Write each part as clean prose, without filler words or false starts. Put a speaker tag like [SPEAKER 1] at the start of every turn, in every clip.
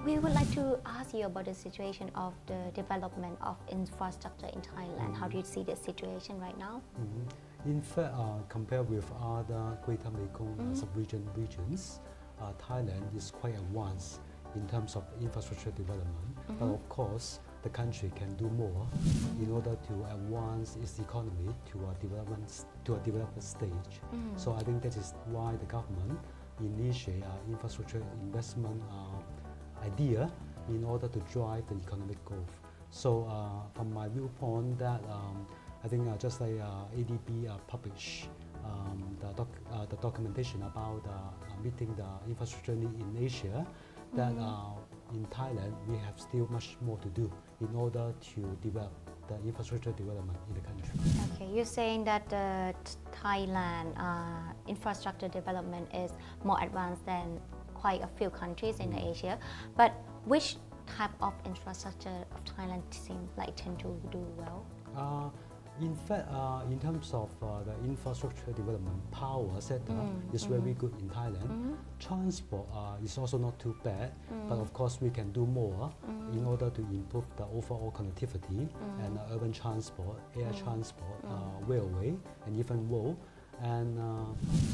[SPEAKER 1] we would like to ask you about the situation of the development of infrastructure in Thailand. How do you see the situation right now?
[SPEAKER 2] In fact, compared with other Greater Mekong regions, Thailand is quite advanced in terms of infrastructure development. But of course, the country can do more in order to advance its economy to a development stage. So I think that is why the government initiate infrastructure investment idea in order to drive the economic growth. So from my viewpoint, that I think just like ADB publish the documentation about meeting the infrastructure need in Asia, that in Thailand we have still much more to do in order to develop the infrastructure development in the country.
[SPEAKER 1] Okay, you're saying that the Thailand infrastructure development is more advanced than quite a few countries in Asia, but which type of infrastructure of Thailand seems like tend to do well?
[SPEAKER 2] In fact, in terms of the infrastructure development, power sector is very good in Thailand. Transport is also not too bad, but of course we can do more in order to improve the overall connectivity and urban transport, air transport, railway, and even road. And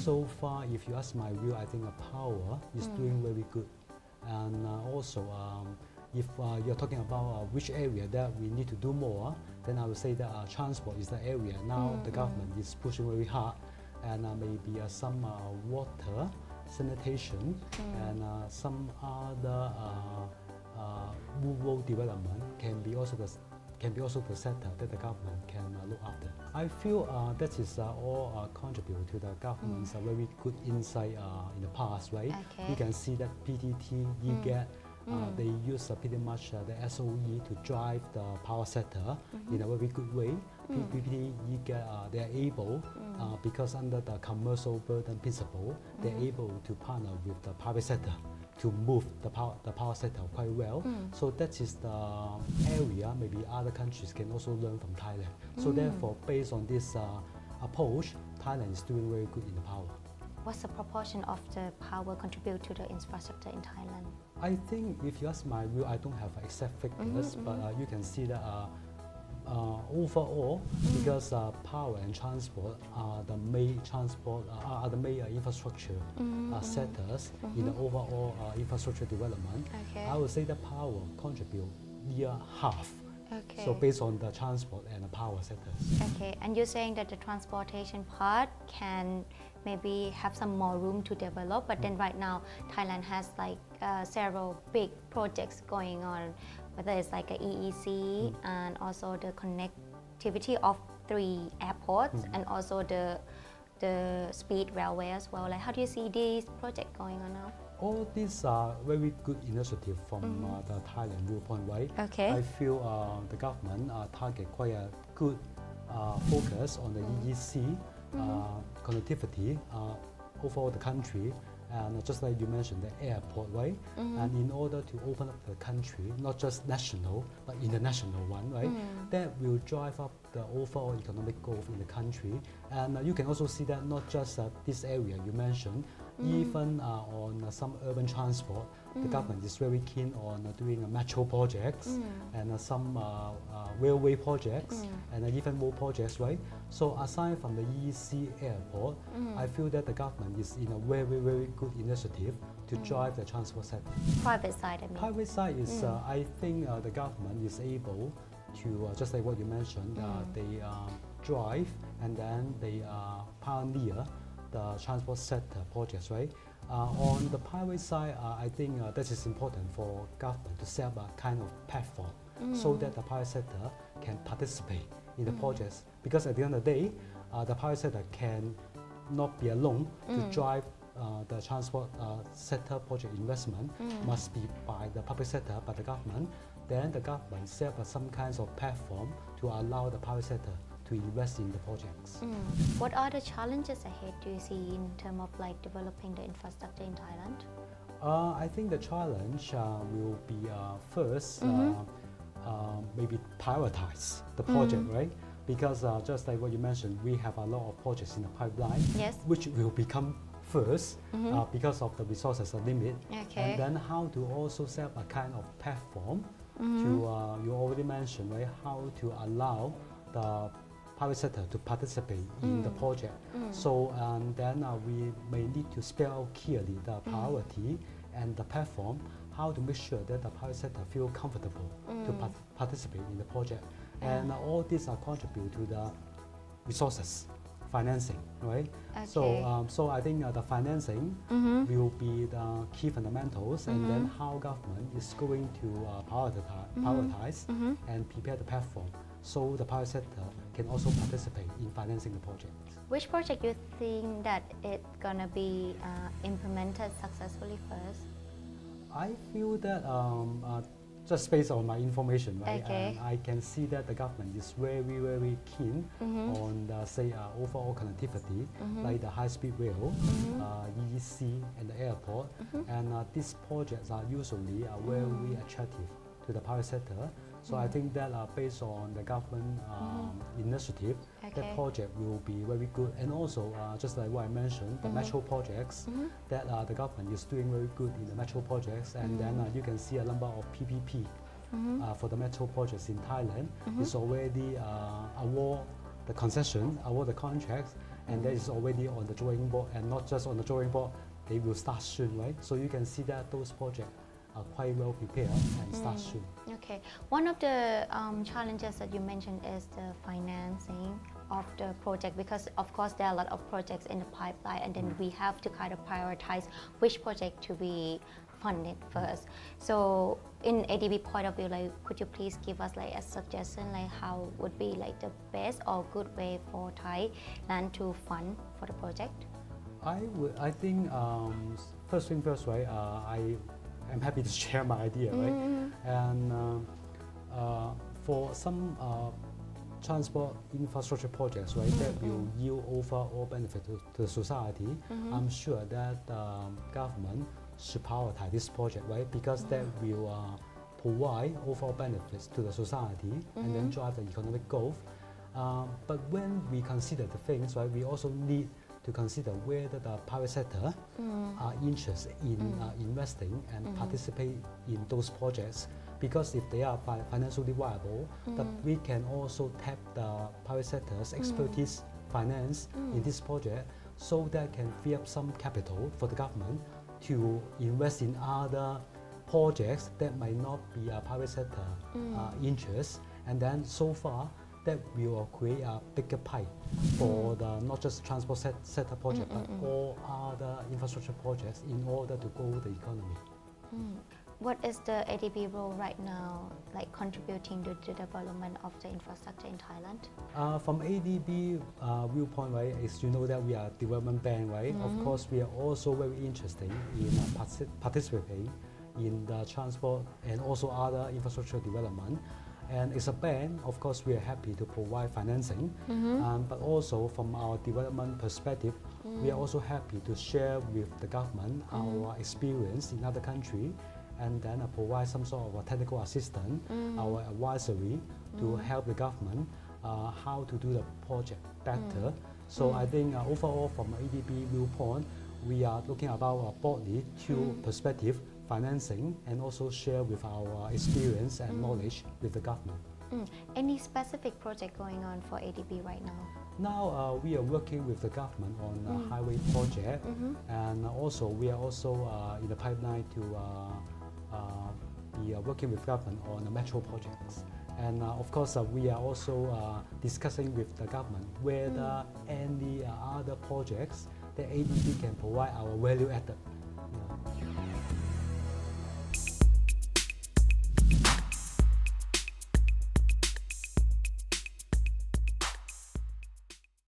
[SPEAKER 2] so far, if you ask my view, I think power is doing very good. And also, if you're talking about which area that we need to do more, then I would say that transport is the area now the government is pushing very hard, and maybe some water, sanitation, and some other rural development can be also the sector that the government can look after. I feel that is all contribute to the government's very good insight in the past, right?
[SPEAKER 1] Okay.
[SPEAKER 2] You can see that PTT, EGAT, they use pretty much the SOE to drive the power sector in a very good way. PTT, EGAT, they are able, because under the commercial burden principle, they're able to partner with the private sector to move the power sector quite well. So that is the area maybe other countries can also learn from Thailand. So therefore, based on this approach, Thailand is doing very good in the power.
[SPEAKER 1] What's the proportion of the power contribute to the infrastructure in Thailand?
[SPEAKER 2] I think if you ask my view, I don't have exact figures, but you can see that overall, because power and transport are the main infrastructure sectors in the overall infrastructure development.
[SPEAKER 1] Okay.
[SPEAKER 2] I would say the power contribute near half.
[SPEAKER 1] Okay.
[SPEAKER 2] So based on the transport and the power sectors.
[SPEAKER 1] Okay, and you're saying that the transportation part can maybe have some more room to develop, but then right now Thailand has like several big projects going on, whether it's like a EEC and also the connectivity of 3 airports and also the speed railway as well. Like, how do you see these projects going on now?
[SPEAKER 2] All these are very good initiatives from the Thailand viewpoint, right?
[SPEAKER 1] Okay.
[SPEAKER 2] I feel the government target quite a good focus on the EEC connectivity overall the country, and just like you mentioned, the airport, right? And in order to open up the country, not just national but international one, right? That will drive up the overall economic growth in the country. And you can also see that not just this area you mentioned, even on some urban transport, the government is very keen on doing metro projects and some railway projects and even more projects, right? So aside from the EEC airport, I feel that the government is in a very, very good initiative to drive the transport sector.
[SPEAKER 1] Private side, I mean.
[SPEAKER 2] Private side is, I think the government is able to, just like what you mentioned, they drive and then they pioneer the transport sector projects, right? On the private side, I think that is important for government to set up a kind of platform so that the private sector can participate in the projects. Because at the end of the day, the private sector can not be alone to drive the transport sector project investment. Must be by the public sector, by the government. Then the government set up some kinds of platform to allow the private sector to invest in the projects.
[SPEAKER 1] What are the challenges ahead do you see in terms of like developing the infrastructure in Thailand?
[SPEAKER 2] I think the challenge will be first maybe prioritize the project, right? Because just like what you mentioned, we have a lot of projects in the pipeline,
[SPEAKER 1] Yes.
[SPEAKER 2] which will become first because of the resources are limit,
[SPEAKER 1] Okay.
[SPEAKER 2] and then how to also set up a kind of platform to you already mentioned, right, how to allow the private sector to participate in the project. So then we may need to spell out clearly the priority and the platform, how to make sure that the private sector feel comfortable to participate in the project. And all these are contribute to the resources, financing, right?
[SPEAKER 1] Okay.
[SPEAKER 2] So I think the financing will be the key fundamentals, and then how government is going to prioritize and prepare the platform, so the private sector can also participate in financing the project.
[SPEAKER 1] Which project you think that it's gonna be implemented successfully first?
[SPEAKER 2] I feel that just based on my information, right,
[SPEAKER 1] Okay.
[SPEAKER 2] I can see that the government is very keen on the, say, overall connectivity, like the high-speed rail, EEC, and the airport. And these projects are usually very attractive to the private sector. So I think that based on the government initiative, that project will be very good. And also, just like what I mentioned, the metro projects, that the government is doing very good in the metro projects. And then you can see a number of PPP for the metro projects in Thailand. It's already award the concession, award the contracts, and that is already on the drawing board. And not just on the drawing board, they will start soon, right? So you can see that those projects are quite well prepared and start soon.
[SPEAKER 1] Okay. One of the challenges that you mentioned is the financing of the project, because of course there are a lot of projects in the pipeline, and then we have to kind of prioritize which project to be funded first. So in ADB point of view, like, could you please give us like a suggestion, like how would be like the best or good way for Thailand to fund for the project?
[SPEAKER 2] I think first thing first, right? I'm happy to share my idea, right? And for some transport infrastructure projects, right, that will yield overall benefit to the society, I'm sure that government should prioritize this project, right? Because that will provide overall benefits to the society and then drive the economic growth. But when we consider the things, right, we also need to consider whether the private sector are interested in investing and participate in those projects. Because if they are financially viable, that we can also tap the private sector's expertise finance in this project, so that can free up some capital for the government to invest in other projects that might not be a private sector interest. And then so far, that will create a bigger pie for the not just transport sector project, but all other infrastructure projects in order to grow the economy.
[SPEAKER 1] What is the ADB role right now, like contributing to the development of the infrastructure in Thailand?
[SPEAKER 2] From ADB viewpoint, right, is you know that we are a development bank, right? Of course, we are also very interested in participating in the transport and also other infrastructure development. And as a bank, of course, we are happy to provide financing, but also from our development perspective, we are also happy to share with the government our experience in other countries, and then provide some sort of a technical assistance, our advisory to help the government how to do the project better. So I think overall from ADB viewpoint, we are looking about broadly two perspectives: financing and also share with our experience and knowledge with the government.
[SPEAKER 1] Any specific project going on for ADB right now?
[SPEAKER 2] Now we are working with the government on a highway project, and also we are also in the pipeline to be working with government on the metro projects. And of course, we are also discussing with the government whether any other projects that ADB can provide our value added